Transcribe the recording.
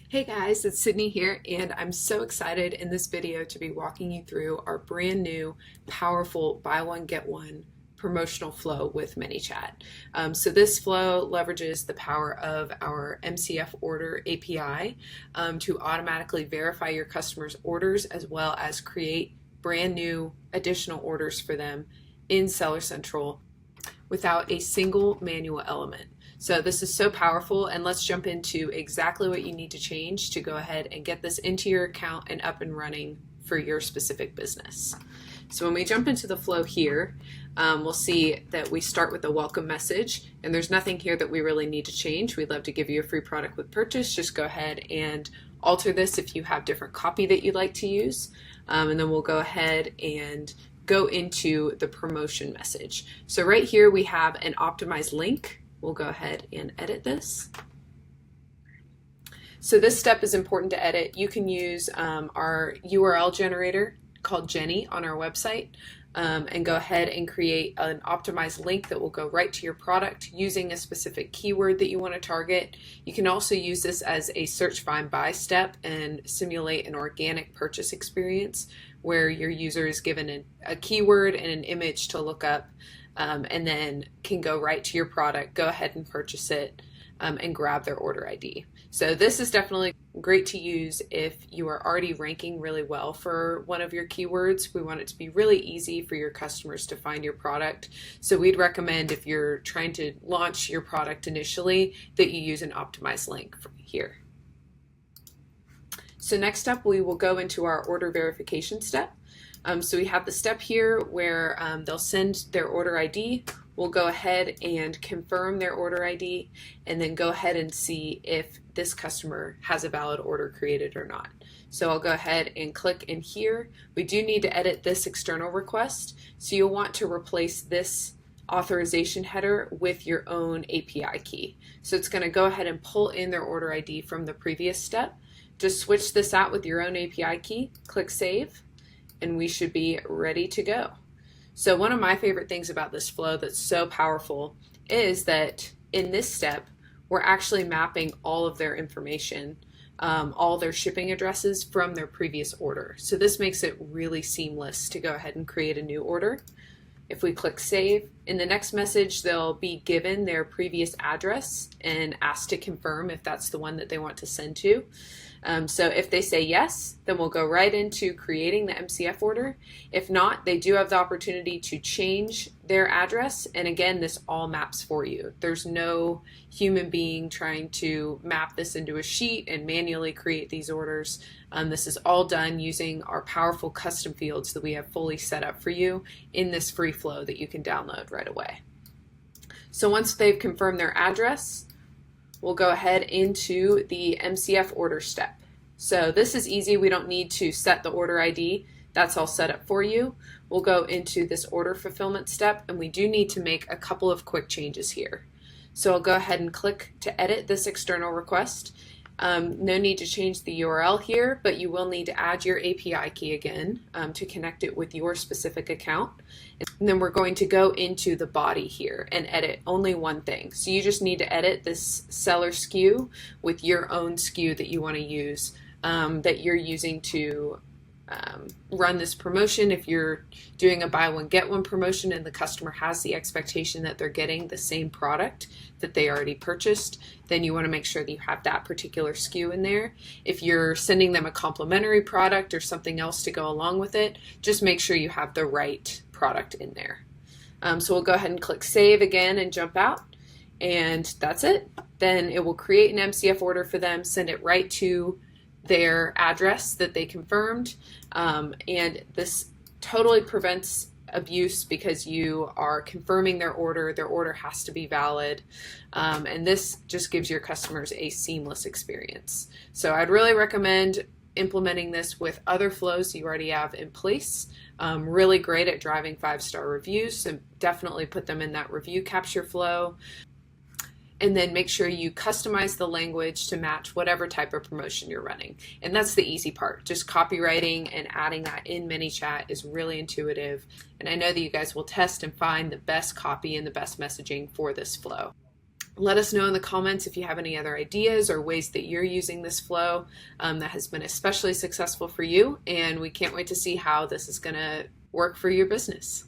Hey guys, it's Cydney here, and I'm so excited in this video to be walking you through our brand new, powerful buy one, get one promotional flow with ManyChat. So this flow leverages the power of our MCF order API to automatically verify your customers' orders as well as create brand new additional orders for them in Seller Central without a single manual element. So this is so powerful, and let's jump into exactly what you need to change to go ahead and get this into your account and up and running for your specific business. So when we jump into the flow here, we'll see that we start with a welcome message, and there's nothing here that we really need to change. We'd love to give you a free product with purchase. Just go ahead and alter this if you have different copy that you'd like to use, and then we'll go ahead and go into the promotion message. So right here we have an optimized link. We'll go ahead and edit this. So this step is important to edit. You can use our URL generator called Jenny on our website and go ahead and create an optimized link that will go right to your product using a specific keyword that you want to target. You can also use this as a search, find, buy step and simulate an organic purchase experience where your user is given a keyword and an image to look up and then can go right to your product, go ahead and purchase it, and grab their order ID. So this is definitely great to use if you are already ranking really well for one of your keywords. We want it to be really easy for your customers to find your product. So we'd recommend, if you're trying to launch your product initially, that you use an optimized link here. So next up, we will go into our order verification step. So we have the step here where they'll send their order ID. We'll go ahead and confirm their order ID and then go ahead and see if this customer has a valid order created or not. So I'll go ahead and click in here. We do need to edit this external request. So you'll want to replace this authorization header with your own API key. So it's going to go ahead and pull in their order ID from the previous step. Just switch this out with your own API key, click save, and we should be ready to go. So one of my favorite things about this flow that's so powerful is that in this step, we're actually mapping all of their information, all their shipping addresses from their previous order. So this makes it really seamless to go ahead and create a new order. If we click save, in the next message, they'll be given their previous address and asked to confirm if that's the one that they want to send to. So if they say yes, then we'll go right into creating the MCF order. If not, they do have the opportunity to change their address. And again, this all maps for you. There's no human being trying to map this into a sheet and manually create these orders. This is all done using our powerful custom fields that we have fully set up for you in this free flow that you can download right away. So once they've confirmed their address, we'll go ahead into the MCF order step. So this is easy. We don't need to set the order ID. That's all set up for you. We'll go into this order fulfillment step, and we do need to make a couple of quick changes here. So I'll go ahead and click to edit this external request. No need to change the URL here, but you will need to add your API key again to connect it with your specific account. And then we're going to go into the body here and edit only one thing. So you just need to edit this seller SKU with your own SKU that you want to use, that you're using to run this promotion. If you're doing a buy one get one promotion and the customer has the expectation that they're getting the same product that they already purchased, then you want to make sure that you have that particular SKU in there. If you're sending them a complimentary product or something else to go along with it, just make sure you have the right product in there. So we'll go ahead and click save again and jump out, and that's it. Then it will create an MCF order for them, send it right to their address that they confirmed, and this totally prevents abuse because you are confirming their order has to be valid, and this just gives your customers a seamless experience. So I'd really recommend implementing this with other flows you already have in place. Really great at driving 5-star reviews, so definitely put them in that review capture flow. And then make sure you customize the language to match whatever type of promotion you're running. And that's the easy part. Just copywriting and adding that in ManyChat is really intuitive. And I know that you guys will test and find the best copy and the best messaging for this flow. Let us know in the comments if you have any other ideas or ways that you're using this flow that has been especially successful for you, and we can't wait to see how this is going to work for your business.